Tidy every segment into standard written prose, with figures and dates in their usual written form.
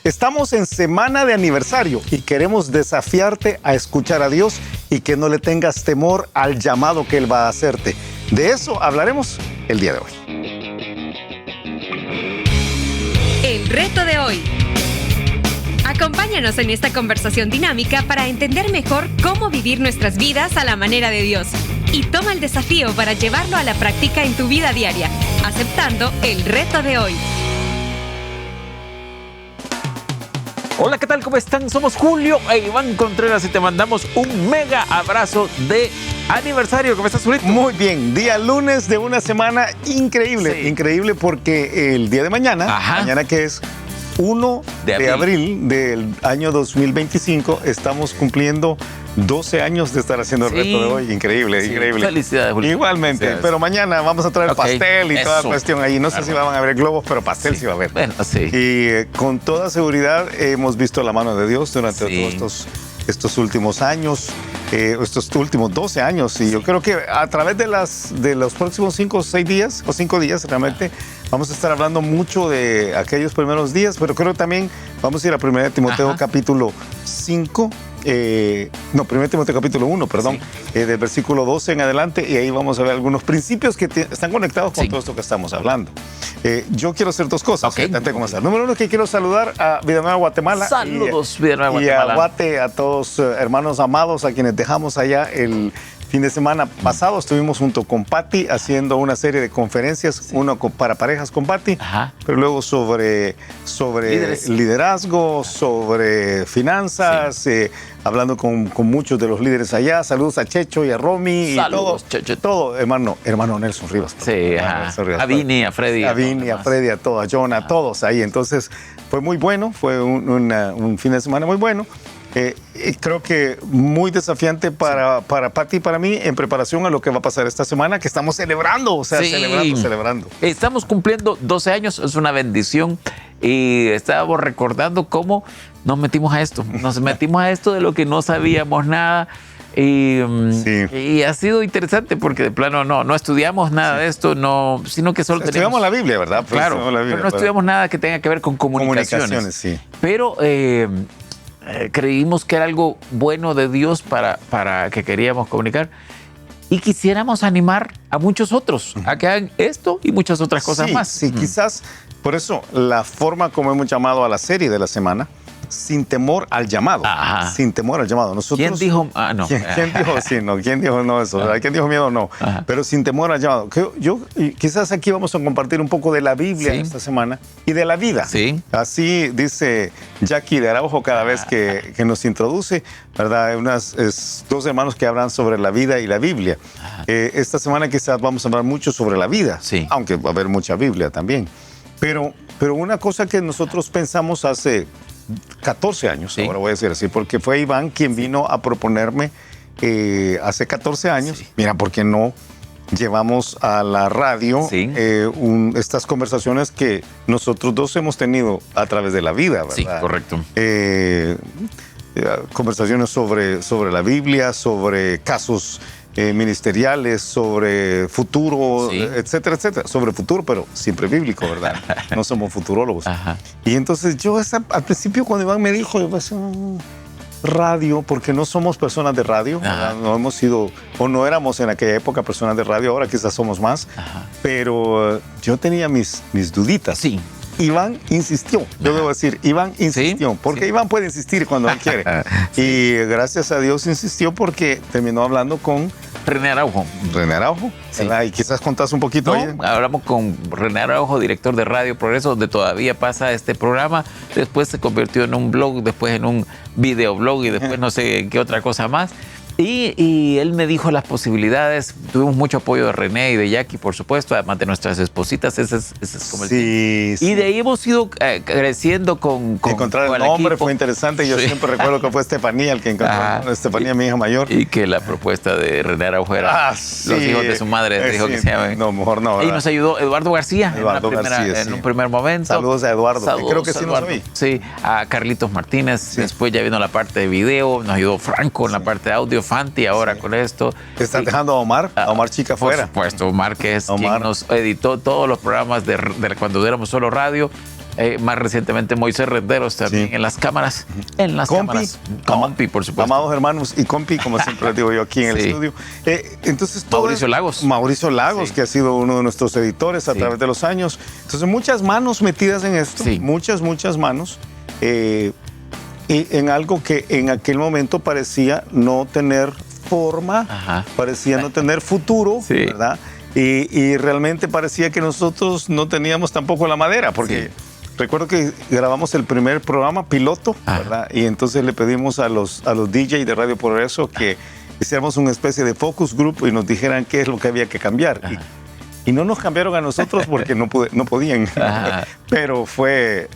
Estamos en semana de aniversario y queremos desafiarte a escuchar a Dios y que no le tengas temor al llamado que Él va a hacerte. De eso hablaremos el día de hoy. El reto de hoy. Acompáñanos en esta conversación dinámica para entender mejor cómo vivir nuestras vidas a la manera de Dios. Y toma el desafío para llevarlo a la práctica en tu vida diaria, aceptando el reto de hoy. Hola, ¿qué tal? ¿Cómo están? Somos Julio e Iván Contreras y te mandamos un mega abrazo de aniversario. ¿Cómo estás, Julito? Muy bien, día lunes de una semana increíble. Sí. Increíble porque el día de mañana, mañana que es 1 de abril del año 2025, estamos cumpliendo 12 años de estar haciendo el reto de hoy. Increíble, increíble. Felicidades, Julio. Igualmente, Felicidades. Pero mañana vamos a traer pastel y toda la Eso. cuestión ahí. No sé si van a haber globos, pero pastel sí va a haber. Bueno, sí. Y con toda seguridad hemos visto la mano de Dios durante todos estos últimos años, estos últimos 12 años. Y yo creo que a través de los próximos 5 o 6 días, o 5 días realmente, vamos a estar hablando mucho de aquellos primeros días, pero creo que también vamos a ir a 1 Timoteo capítulo 5. 1 Timoteo capítulo 1, perdón, del versículo 12 en adelante, y ahí vamos a ver algunos principios que están conectados con todo esto que estamos hablando. Yo quiero hacer dos cosas. Antes de comenzar. Número uno, que quiero saludar a Villanueva, Guatemala. Saludos, Villanueva, y Guatemala. a Guate, a todos hermanos amados, a quienes dejamos allá el fin de semana pasado. Estuvimos junto con Patti haciendo una serie de conferencias, uno para parejas con Patti, pero luego sobre liderazgo, sobre finanzas, hablando con muchos de los líderes allá. Saludos a Checho y a Romy. Saludos, y Checho. todo, hermano Nelson Rivas. Sí, a Vini, a Freddy. A Vini, a Freddy, a todos, a Jonah, a todos ahí. Entonces, fue muy bueno, fue un fin de semana muy bueno. Creo que muy desafiante para Patti y para mí en preparación a lo que va a pasar esta semana, que estamos celebrando, celebrando. Estamos cumpliendo 12 años, es una bendición, y estábamos recordando cómo nos metimos a esto de lo que no sabíamos nada. Y ha sido interesante porque de plano no estudiamos nada de esto, sino que solo estudiamos la Biblia, ¿verdad? Pues claro, pero no estudiamos nada que tenga que ver con comunicaciones. Sí. Pero creímos que era algo bueno de Dios para que queríamos comunicar, y quisiéramos animar a muchos otros a que hagan esto y muchas otras cosas más. Sí, quizás por eso la forma como hemos llamado a la serie de la semana, sin temor al llamado. Sin temor al llamado. Nosotros, ¿Quién dijo? No. ¿Quién dijo sí? No. ¿Quién dijo no eso? ¿Quién dijo miedo? No. Pero sin temor al llamado. Quizás aquí vamos a compartir un poco de la Biblia esta semana y de la vida. Sí. Así dice Jackie de Araujo cada vez que nos introduce, ¿verdad? Dos hermanos que hablan sobre la vida y la Biblia. Esta semana quizás vamos a hablar mucho sobre la vida, aunque va a haber mucha Biblia también. Pero una cosa que nosotros pensamos hace 14 años, ahora voy a decir así, porque fue Iván quien vino a proponerme hace 14 años, mira, ¿por qué no llevamos a la radio estas conversaciones que nosotros dos hemos tenido a través de la vida, ¿verdad? Sí, correcto. Conversaciones sobre la Biblia, sobre casos ministeriales, sobre futuro, etcétera, etcétera. Sobre futuro, pero siempre bíblico, ¿verdad? No somos futurólogos. Y entonces yo al principio cuando Iván me dijo, yo pensé, radio, porque no somos personas de radio, no hemos sido, o no éramos en aquella época personas de radio, ahora quizás somos más, pero yo tenía mis duditas. Sí. Iván insistió, yo debo decir, Iván insistió, porque Iván puede insistir cuando él quiere. Y gracias a Dios insistió porque terminó hablando con René Araujo. Sí. Y quizás contás un poquito ahí. Hablamos con René Araujo, director de Radio Progreso, donde todavía pasa este programa. Después se convirtió en un blog, después en un videoblog y después no sé qué otra cosa más. Y él me dijo las posibilidades. Tuvimos mucho apoyo de René y de Jackie, por supuesto, además de nuestras espositas. Ese es como el sí. Y de ahí hemos ido creciendo con encontrar el nombre fue interesante. Yo siempre recuerdo que fue Estefanía el que encontró. Estefanía, mi hija mayor. Y que la propuesta de René Araujo era los hijos de su madre. Dijo que se llamen. No, mejor no. ¿verdad? Y nos ayudó Eduardo García. En un primer momento. Saludos a Eduardo. Creo que sí nos oí. Sí, a Carlitos Martínez. Después ya vino la parte de video. Nos ayudó Franco en la parte de audio. Fanti ahora con esto. ¿Estás dejando a Omar Chica fuera? Por supuesto, Omar, que es quien nos editó todos los programas de cuando éramos solo radio. más recientemente Moisés Renderos también en las cámaras. En las cámaras. Compi, por supuesto. Amados hermanos y compi, como siempre les digo yo aquí en el estudio. Entonces, Mauricio Lagos. Mauricio Lagos, que ha sido uno de nuestros editores a través de los años. Entonces, muchas manos metidas en esto. Muchas manos. Y en algo que en aquel momento parecía no tener forma, parecía no tener futuro, ¿verdad? Y realmente parecía que nosotros no teníamos tampoco la madera, porque recuerdo que grabamos el primer programa piloto, ¿verdad? Y entonces le pedimos a los DJ de Radio Progreso que hiciéramos una especie de focus group y nos dijeran qué es lo que había que cambiar. Y no nos cambiaron a nosotros porque no podían, pero fue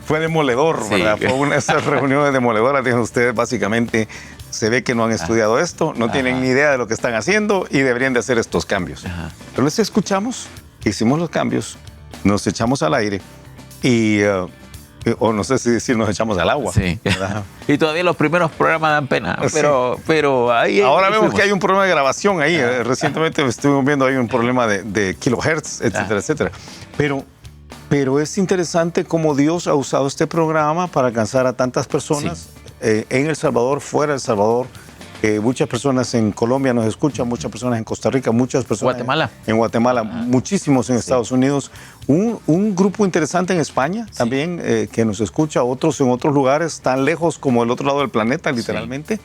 demoledor, ¿verdad? Fue una de esas reuniones demoledoras. Dijeron ustedes, básicamente, se ve que no han estudiado esto, no tienen ni idea de lo que están haciendo y deberían de hacer estos cambios. Pero les escuchamos, hicimos los cambios, nos echamos al aire y, o no sé si decir nos echamos al agua. Y todavía los primeros programas dan pena, pero ahí... Ahora vemos que hay un problema de grabación ahí. Recientemente estuvimos viendo ahí un problema de kilohertz, etcétera, etcétera. Pero es interesante cómo Dios ha usado este programa para alcanzar a tantas personas en El Salvador, fuera de El Salvador. Muchas personas en Colombia nos escuchan, muchas personas en Costa Rica, muchas personas en Guatemala, muchísimos en Estados Unidos. Un grupo interesante en España también que nos escucha, otros en otros lugares tan lejos como el otro lado del planeta, literalmente.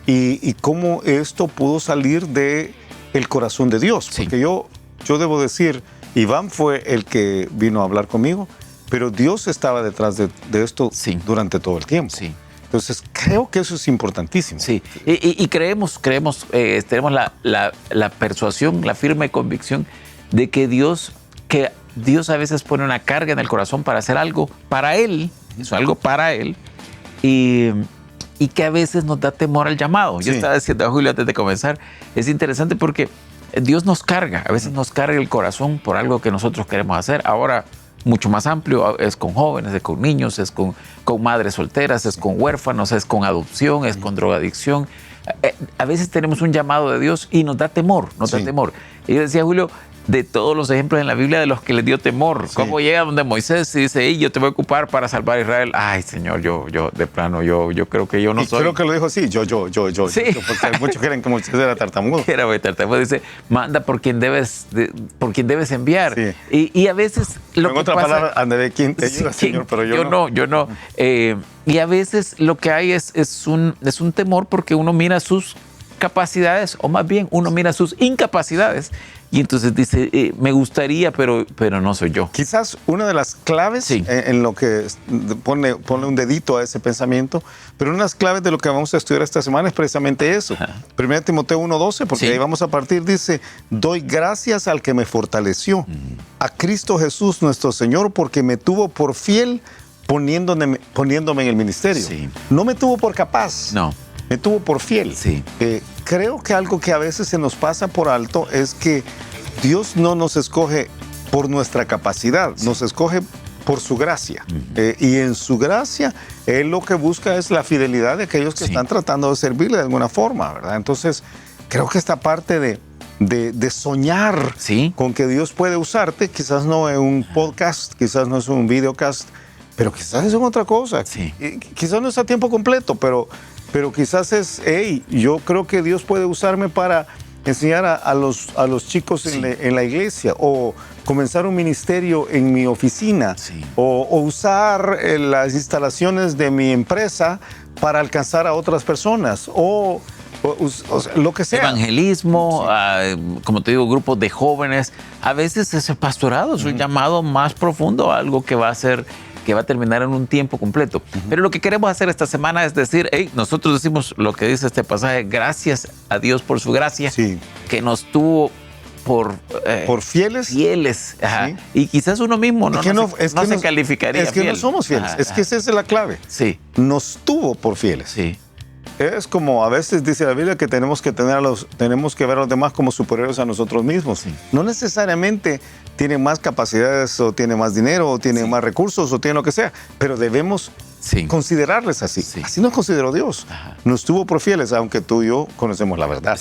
Y cómo esto pudo salir del corazón de Dios. Porque yo debo decir... Iván fue el que vino a hablar conmigo, pero Dios estaba detrás de esto durante todo el tiempo. Entonces, creo que eso es importantísimo. Y creemos, tenemos la persuasión, la firme convicción de que Dios a veces pone una carga en el corazón para hacer algo para Él, algo para Él, y que a veces nos da temor al llamado. Yo estaba diciendo a Julio antes de comenzar, es interesante porque Dios nos carga, a veces nos carga el corazón por algo que nosotros queremos hacer. Ahora, mucho más amplio, es con jóvenes, es con niños, es con madres solteras, es con huérfanos, es con adopción, es con drogadicción. A veces tenemos un llamado de Dios y nos da temor, Y yo decía, Julio, de todos los ejemplos en la Biblia de los que les dio temor, cómo llega donde Moisés y dice, hey, yo te voy a ocupar para salvar a Israel. Ay, Señor, yo de plano, yo creo que yo no soy. Creo que lo dijo así, yo, porque muchos creen que Moisés era tartamudo. Era tartamudo, dice, manda por quien debes enviar. Y a veces lo en que otra pasa, palabra, ande de quién te ayuda, Señor, pero yo no. Y a veces lo que hay es un temor porque uno mira sus capacidades, o más bien uno mira sus incapacidades, y entonces dice, me gustaría, pero no soy yo. Quizás una de las claves en lo que pone un dedito a ese pensamiento, pero una de las claves de lo que vamos a estudiar esta semana es precisamente eso. 1 Timoteo 1:12, porque ahí vamos a partir, dice, doy gracias al que me fortaleció, a Cristo Jesús nuestro Señor, porque me tuvo por fiel poniéndome en el ministerio. No me tuvo por capaz. Me tuvo por fiel. Creo que algo que a veces se nos pasa por alto es que Dios no nos escoge por nuestra capacidad, nos escoge por su gracia. Y en su gracia, Él lo que busca es la fidelidad de aquellos que están tratando de servirle de alguna forma, ¿verdad? Entonces, creo que esta parte de soñar con que Dios puede usarte, quizás no en un podcast, quizás no es un videocast, pero quizás es en otra cosa. Quizás no es a tiempo completo, pero quizás es, hey, yo creo que Dios puede usarme para enseñar a los chicos en la iglesia, o comenzar un ministerio en mi oficina, o usar las instalaciones de mi empresa para alcanzar a otras personas, o sea, lo que sea. Evangelismo, como te digo, grupos de jóvenes. A veces es el pastorado, es un llamado más profundo, algo que va a terminar en un tiempo completo. Pero lo que queremos hacer esta semana es decir, hey, nosotros decimos lo que dice este pasaje, gracias a Dios por su gracia, que nos tuvo por fieles. Y quizás uno mismo no se calificaría. Es que no somos fieles, es que esa es la clave. Nos tuvo por fieles. Es como a veces dice la Biblia que tenemos que ver a los demás como superiores a nosotros mismos. No necesariamente tienen más capacidades, o tienen más dinero, o tienen más recursos, o tienen lo que sea, pero debemos considerarles así. Así nos consideró Dios. Nos tuvo por fieles, aunque tú y yo conocemos la verdad.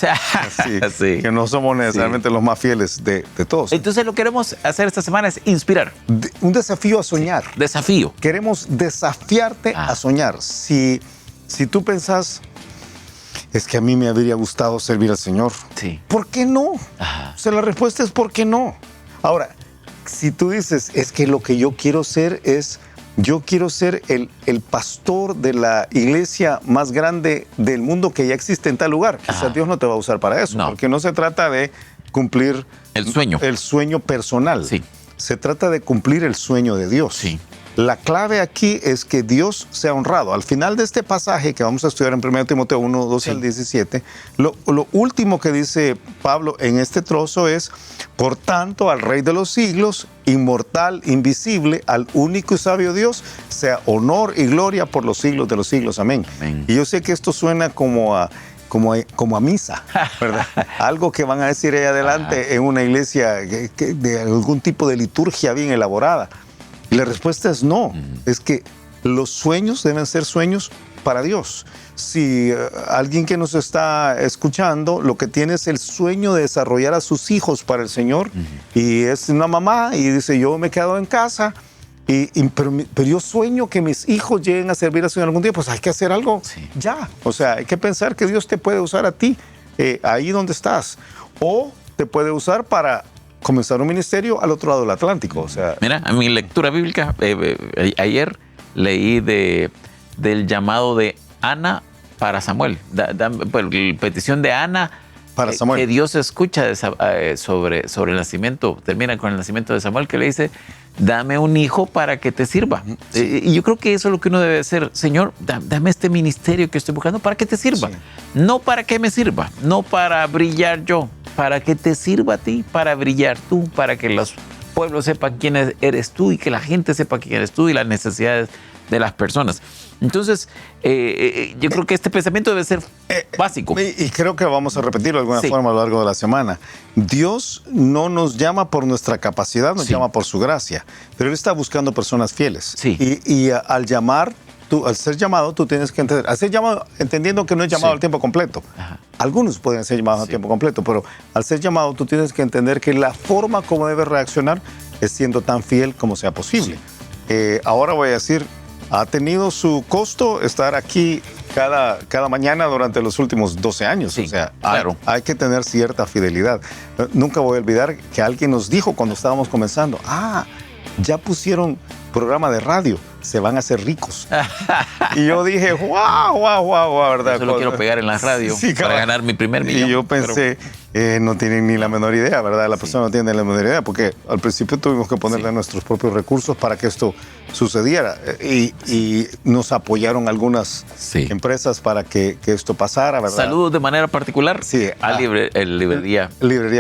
Que no somos necesariamente los más fieles de todos. Entonces lo que queremos hacer esta semana es inspirar. Un desafío a soñar. Desafío. Queremos desafiarte a soñar. Si tú pensás, es que a mí me habría gustado servir al Señor. ¿Por qué no? O sea, la respuesta es ¿por qué no? Ahora, si tú dices, es que lo que yo quiero ser es... Yo quiero ser el pastor de la iglesia más grande del mundo que ya existe en tal lugar. Quizás Dios no te va a usar para eso, porque no se trata de cumplir el sueño personal. Se trata de cumplir el sueño de Dios. La clave aquí es que Dios sea honrado. Al final de este pasaje que vamos a estudiar en 1 Timoteo 1, 12 al 17, lo último que dice Pablo en este trozo es: por tanto, al Rey de los siglos, inmortal, invisible, al único y sabio Dios, sea honor y gloria por los siglos de los siglos. Amén. Y yo sé que esto suena como a misa, ¿verdad? Algo que van a decir ahí adelante en una iglesia de algún tipo de liturgia bien elaborada. Y la respuesta es no. Es que los sueños deben ser sueños para Dios. Si alguien que nos está escuchando lo que tiene es el sueño de desarrollar a sus hijos para el Señor, y es una mamá y dice, yo me he quedado en casa, pero yo sueño que mis hijos lleguen a servir al Señor algún día, pues hay que hacer algo ya. O sea, hay que pensar que Dios te puede usar a ti ahí donde estás, o te puede usar para comenzar un ministerio al otro lado del Atlántico. O sea, mira, en mi lectura bíblica, ayer leí del llamado de Ana para Samuel. Petición de Ana para Samuel. Que Dios escucha sobre el nacimiento. Termina con el nacimiento de Samuel, que le dice, dame un hijo para que te sirva. Y yo creo que eso es lo que uno debe hacer. Señor, dame este ministerio que estoy buscando para que te sirva. No para que me sirva, no para brillar yo, para que te sirva a ti, para brillar tú, para que los pueblos sepan quién eres tú y que la gente sepa quién eres tú y las necesidades de las personas. Entonces, yo creo que este pensamiento debe ser básico. Y creo que vamos a repetirlo de alguna forma a lo largo de la semana. Dios no nos llama por nuestra capacidad, nos llama por su gracia. Pero Él está buscando personas fieles. Y al ser llamado, tú tienes que entender. Al ser llamado, entendiendo que no es llamado al tiempo completo. Algunos pueden ser llamados a tiempo completo, pero al ser llamado, tú tienes que entender que la forma como debes reaccionar es siendo tan fiel como sea posible. Ahora voy a decir, ha tenido su costo estar aquí cada mañana durante los últimos 12 años. O sea, hay que tener cierta fidelidad. Nunca voy a olvidar que alguien nos dijo cuando estábamos comenzando, ya pusieron programa de radio, se van a hacer ricos. Y yo dije, wow, ¿verdad? Eso lo quiero pegar en la radio para ganar mi primer millón. Y yo pensé, no tienen ni la menor idea, ¿verdad? La persona no tiene la menor idea, porque al principio tuvimos que ponerle nuestros propios recursos para que esto sucediera. Y nos apoyaron algunas empresas para que esto pasara, ¿verdad? Saludos de manera particular a Librería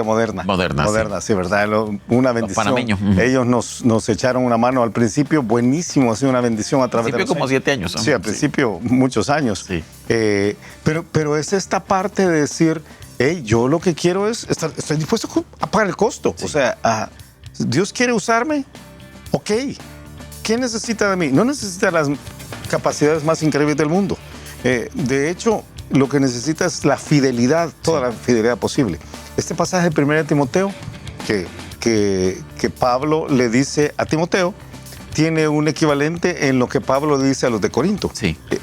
Moderna. Moderna, sí, ¿verdad? Una bendición. Los panameños. Ellos nos echaron una mano al principio, buenísimo, ha sido una bendición a través de los como 7 años. Sí, al principio muchos años. Pero es esta parte de decir, yo lo que quiero es estoy dispuesto a pagar el costo. O sea, Dios quiere usarme, ok. ¿Qué necesita de mí? No necesita las capacidades más increíbles del mundo. De hecho, lo que necesita es la fidelidad, toda la fidelidad posible. Este pasaje de 1 Timoteo, que Pablo le dice a Timoteo, tiene un equivalente en lo que Pablo le dice a los de Corinto,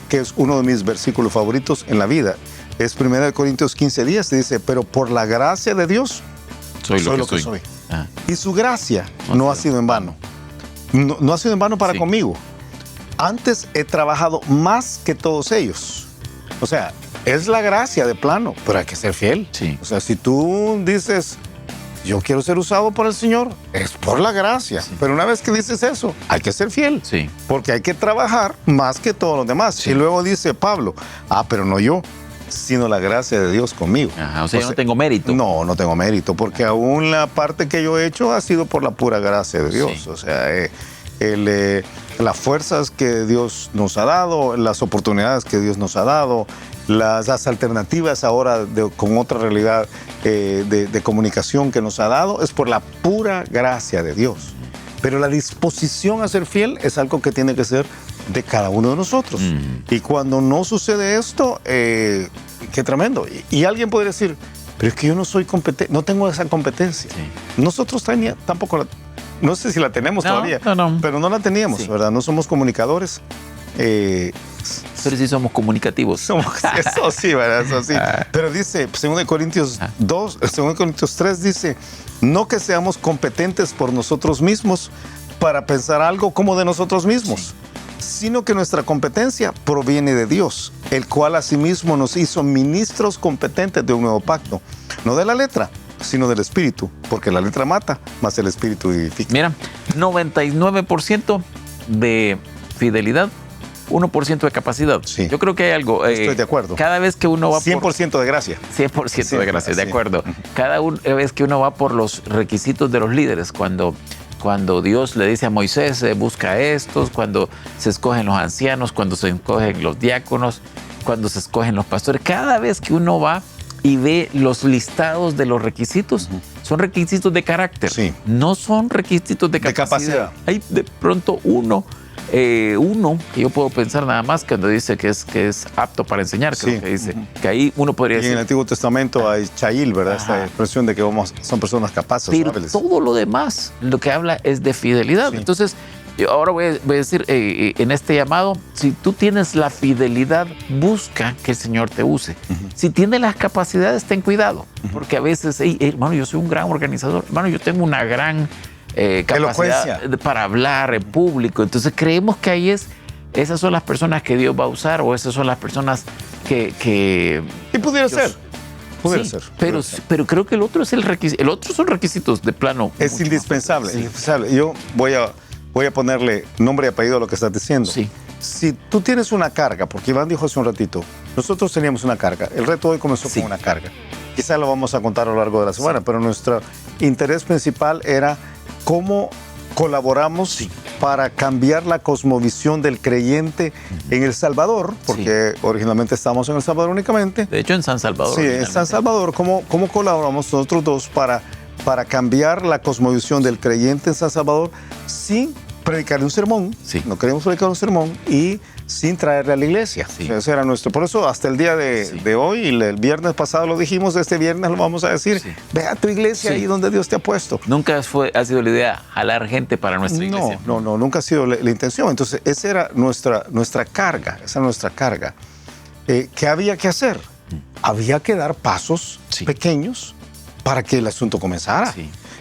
que es uno de mis versículos favoritos en la vida. Es 1 Corintios 15:10, dice, pero por la gracia de Dios soy lo que soy. Y su gracia no ha sido en vano. No ha sido en vano para conmigo. Antes he trabajado más que todos ellos. O sea, es la gracia de plano, pero hay que ser fiel. O sea, si tú dices, yo quiero ser usado por el Señor, es por la gracia. Pero una vez que dices eso, hay que ser fiel. Porque hay que trabajar más que todos los demás. Y luego dice Pablo, pero no yo, sino la gracia de Dios conmigo. O sea, yo no tengo mérito. No tengo mérito, porque aún la parte que yo he hecho ha sido por la pura gracia de Dios. O sea, las fuerzas que Dios nos ha dado, las oportunidades que Dios nos ha dado, las alternativas ahora con otra realidad de comunicación que nos ha dado, es por la pura gracia de Dios. Pero la disposición a ser fiel es algo que tiene que ser de cada uno de nosotros. Y cuando no sucede esto, qué tremendo. Y alguien podría decir, pero es que yo no soy competente, no tengo esa competencia. Sí. Nosotros tampoco no sé si la tenemos todavía, pero no la teníamos, ¿verdad? No somos comunicadores. Pero sí somos comunicativos. Eso sí, ¿verdad? Eso sí. Pero dice, 2 Corintios 3 dice, no que seamos competentes por nosotros mismos para pensar algo como de nosotros mismos, sino que nuestra competencia proviene de Dios, el cual asimismo nos hizo ministros competentes de un nuevo pacto, no de la letra, sino del Espíritu, porque la letra mata, mas el Espíritu vivifica. Mira, 99% de fidelidad, 1% de capacidad. Sí. Yo creo que hay algo. Estoy de acuerdo. Cada vez que uno va 100% de gracia. 100% de gracia, de acuerdo. Cada vez que uno va por los requisitos de los líderes, cuando Dios le dice a Moisés, busca estos, cuando se escogen los ancianos, cuando se escogen los diáconos, cuando se escogen los pastores, cada vez que uno va y ve los listados de los requisitos, son requisitos de carácter, no son requisitos de capacidad. Hay de pronto uno que yo puedo pensar nada más cuando dice que es apto para enseñar, creo que dice, que ahí uno podría decir. En el Antiguo Testamento hay Chail, ¿verdad? Esta expresión de que son personas capaces. Pero todo lo demás, lo que habla es de fidelidad. Entonces, yo ahora voy a decir en este llamado, si tú tienes la fidelidad, busca que el Señor te use. Si tienes las capacidades, ten cuidado, porque a veces, hermano, yo soy un gran organizador, hermano, yo tengo una gran capacidad para hablar en público. Entonces creemos que esas son las personas que Dios va a usar, o esas son las personas que y pudiera ser. Pero creo que el otro es el requisito. El otro son requisitos de plano. Es indispensable. Yo voy a ponerle nombre y apellido a lo que estás diciendo. Sí. Si tú tienes una carga, porque Iván dijo hace un ratito, nosotros teníamos una carga. El reto hoy comenzó con una carga. Quizá lo vamos a contar a lo largo de la semana, pero nuestro interés principal era cómo colaboramos para cambiar la cosmovisión del creyente en El Salvador, porque originalmente estamos en El Salvador únicamente. De hecho, en San Salvador. Sí, en San Salvador. ¿Cómo colaboramos nosotros dos para cambiar la cosmovisión del creyente en San Salvador sin predicar un sermón? No queremos predicar un sermón y sin traerle a la iglesia. Ese era nuestro. Por eso hasta el día de hoy, y el viernes pasado lo dijimos, este viernes lo vamos a decir, ve a tu iglesia ahí donde Dios te ha puesto. Nunca ha sido la idea jalar gente para nuestra iglesia. No, nunca ha sido la intención. Entonces, esa era nuestra carga, ¿qué había que hacer? Había que dar pasos pequeños para que el asunto comenzara.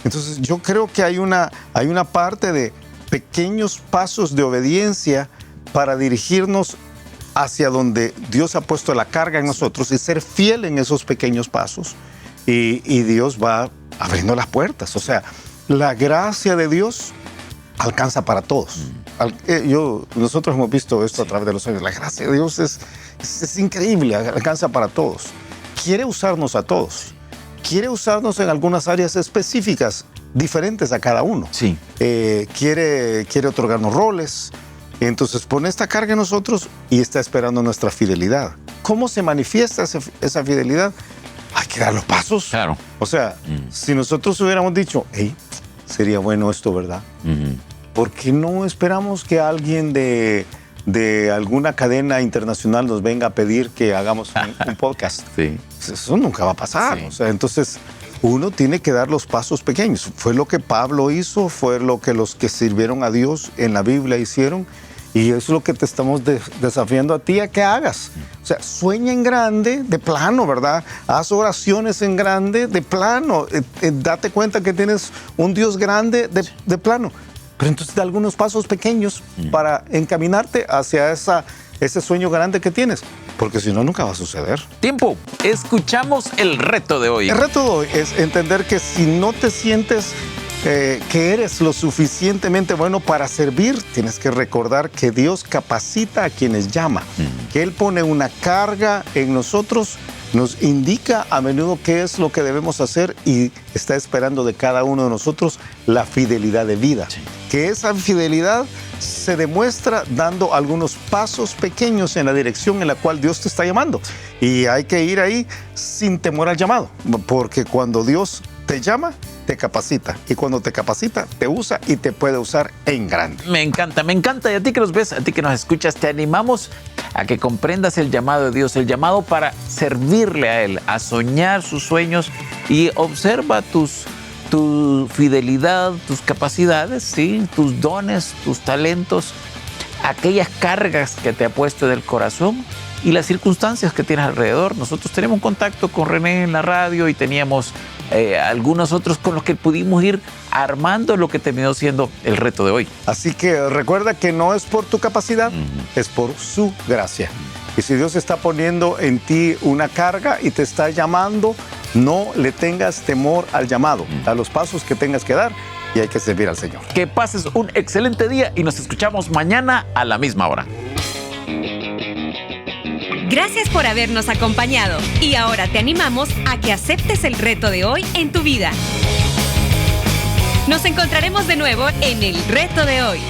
Entonces, yo creo que hay una parte de pequeños pasos de obediencia para dirigirnos hacia donde Dios ha puesto la carga en nosotros y ser fiel en esos pequeños pasos. Y Dios va abriendo las puertas. O sea, la gracia de Dios alcanza para todos. Nosotros hemos visto esto a través de los años. La gracia de Dios es increíble, alcanza para todos. Quiere usarnos a todos. Quiere usarnos en algunas áreas específicas, diferentes a cada uno. Quiere otorgarnos roles. Entonces pone esta carga en nosotros y está esperando nuestra fidelidad. ¿Cómo se manifiesta esa fidelidad? Hay que dar los pasos. Claro. O sea, si nosotros hubiéramos dicho, sería bueno esto, ¿verdad? ¿Por qué no esperamos que alguien de alguna cadena internacional nos venga a pedir que hagamos un podcast? Eso nunca va a pasar. O sea, entonces uno tiene que dar los pasos pequeños. Fue lo que Pablo hizo, fue lo que los que sirvieron a Dios en la Biblia hicieron, y eso es lo que te estamos desafiando a ti a que hagas. O sea, sueña en grande, de plano, ¿verdad? Haz oraciones en grande, de plano. Date cuenta que tienes un Dios grande, de plano. Pero entonces da algunos pasos pequeños para encaminarte hacia ese sueño grande que tienes, porque si no, nunca va a suceder. Tiempo. Escuchamos el reto de hoy. El reto de hoy es entender que si no te sientes que eres lo suficientemente bueno para servir, tienes que recordar que Dios capacita a quienes llama, que Él pone una carga en nosotros, nos indica a menudo qué es lo que debemos hacer y está esperando de cada uno de nosotros la fidelidad de vida. Que esa fidelidad se demuestra dando algunos pasos pequeños en la dirección en la cual Dios te está llamando. Y hay que ir ahí sin temor al llamado, porque cuando Dios te llama, te capacita. Y cuando te capacita, te usa y te puede usar en grande. Me encanta. Y a ti que nos ves, a ti que nos escuchas, te animamos a que comprendas el llamado de Dios, el llamado para servirle a Él, a soñar sus sueños, y observa tu fidelidad, tus capacidades, ¿sí? Tus dones, tus talentos, aquellas cargas que te ha puesto en el corazón y las circunstancias que tienes alrededor. Nosotros tenemos un contacto con René en la radio y teníamos algunos otros con los que pudimos ir armando lo que terminó siendo el reto de hoy. Así que recuerda que no es por tu capacidad, es por su gracia. Y si Dios está poniendo en ti una carga y te está llamando, no le tengas temor al llamado, a los pasos que tengas que dar, y hay que servir al Señor. Que pases un excelente día y nos escuchamos mañana a la misma hora. Gracias por habernos acompañado y ahora te animamos a que aceptes el reto de hoy en tu vida. Nos encontraremos de nuevo en el reto de hoy.